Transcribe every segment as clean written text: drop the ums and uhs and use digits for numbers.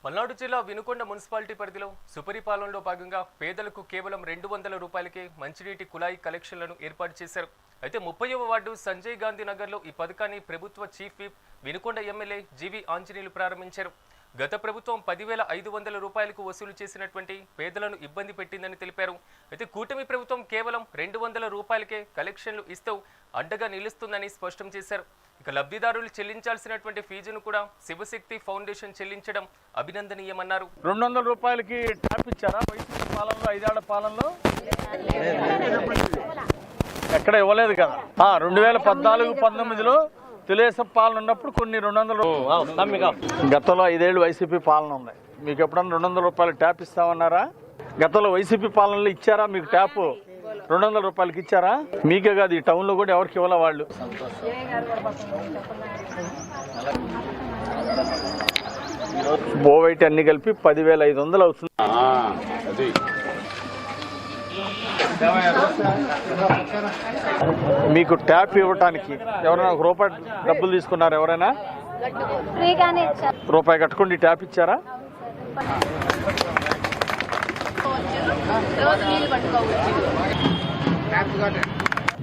పల్నాడు జిల్లా వినుకొండ మున్సిపాలిటీ పరిధిలో సుపరిపాలనలో భాగంగా పేదలకు కేవలం 200 రూపాయలకే మంచినీటి కుళాయి కలెక్షన్లను ఏర్పాటు చేశారు. అయితే 30వ వార్డు సంజయ్ గాంధీ నగర్లో ఈ పథకాన్ని ప్రభుత్వ చీఫ్ విప్ వినుకొండ ఎమ్మెల్యే జీవి ఆంజనేయులు ప్రారంభించారు. గత ప్రభుత్వం 10,500 రూపాయలకు వసూలు చేసినటువంటి పేదలను ఇబ్బంది పెట్టిందని తెలిపారు. అయితే కూటమి ప్రభుత్వం కేవలం 200 రూపాయలకే కలెక్షన్లు ఇస్తూ అడ్డగా నిలుస్తుందని స్పష్టం చేశారు. ఇక లబ్ధిదారులు చెల్లించాల్సినటువంటి ఫీజును కూడా శివశక్తి ఫౌండేషన్ చెల్లించడం అభినందనీయమన్నారు. 200 రూపాయలకి ట్యాప్ ఇచ్చారా వైసీపీ పాలనలో 5 ఏళ్ల పాలనలో? ఎక్కడ ఇవ్వలేదు కదా. 2014-19లో తెలుగుదేశం పాలన ఉన్నప్పుడు కొన్ని 200 గతంలో 5 ఏళ్ళు వైసీపీ పాలన ఉంది. మీకు ఎప్పుడన్నా 200 రూపాయలు ట్యాప్ ఇస్తామన్నారా? గతంలో వైసీపీ పాలనలో ఇచ్చారా మీకు ట్యాప్? 200 రూపాయలకి ఇచ్చారా? మీకే కాదు, ఈ టౌన్లో కూడా ఎవరికి ఇవ్వాల వాళ్ళు. బోవైట్ అన్ని కలిపి 10,500 అవుతుంది. మీకు ట్యాప్ ఇవ్వటానికి ఎవరైనా ఒక రూపాయి డబ్బులు తీసుకున్నారు? ఎవరైనా రూపాయి కట్టుకోండి ట్యాప్ ఇచ్చారా?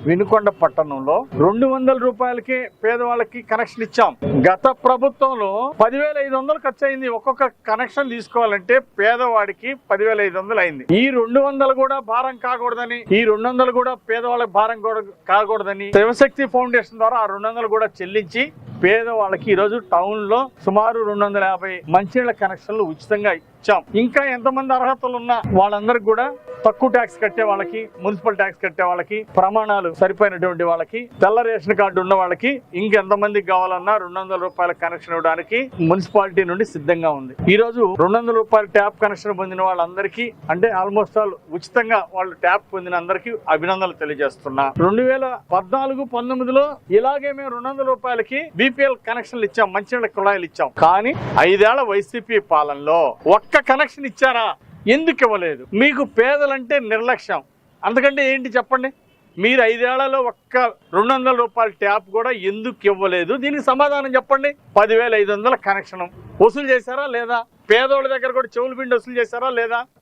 వినుకొండ పట్టణంలో 200 రూపాయలకి పేదవాళ్ళకి కనెక్షన్ ఇచ్చాం. గత ప్రభుత్వంలో 10,500 ఖర్చు అయింది. ఒక్కొక్క కనెక్షన్ తీసుకోవాలంటే పేదవాడికి 10,500 అయింది. ఈ 200 కూడా భారం కాకూడదని, ఈ 200 కూడా పేదవాళ్ళకి భారం కాకూడదని శివశక్తి ఫౌండేషన్ ద్వారా ఆ 200 కూడా చెల్లించి పేదవాళ్ళకి ఈరోజు టౌన్ లో సుమారు 250 మంచినీళ్ళ కనెక్షన్లు ఉచితంగా ఇచ్చాం. ఇంకా ఎంతమంది అర్హతలు ఉన్నా వాళ్ళందరికీ కూడా తక్కువ ట్యాక్స్ కట్టే వాళ్ళకి, మున్సిపల్ ట్యాక్స్ కట్టే వాళ్ళకి, ప్రమాణాలు సరిపోయినటువంటి వాళ్ళకి, తెల్ల రేషన్ కార్డు ఉన్న వాళ్ళకి ఇంకెంతమందికి కావాలన్నా 200 రూపాయల కనెక్షన్ ఇవ్వడానికి మున్సిపాలిటీ నుండి సిద్ధంగా ఉంది. ఈ రోజు 200 రూపాయల ట్యాప్ కనెక్షన్ పొందిన వాళ్ళందరికీ, అంటే ఆల్మోస్ట్ ఆల్ ఉచితంగా వాళ్ళు ట్యాప్ పొందిన అందరికీ అభినందనలు తెలియజేస్తున్నా. 2014-19లో ఇలాగే మేము 200 రూపాయలకి బీపీఎల్ కనెక్షన్లు ఇచ్చాం, మంచినీళ్ళ కుళాయిలు ఇచ్చాం. కానీ 5 ఏళ్ల వైసీపీ పాలనలో ఒక్క కనెక్షన్ ఇచ్చారా? ఎందుకు ఇవ్వలేదు? మీకు పేదలంటే నిర్లక్ష్యం. అందుకంటే ఏంటి చెప్పండి? మీరు 5 ఏళ్లలో ఒక్క 200 రూపాయల ట్యాప్ కూడా ఎందుకు ఇవ్వలేదు? దీనికి సమాధానం చెప్పండి. 10,500 కనెక్షన్ వసూలు చేశారా లేదా? పేదోళ్ళ దగ్గర కూడా చెవులు పిండి వసూలు చేశారా లేదా?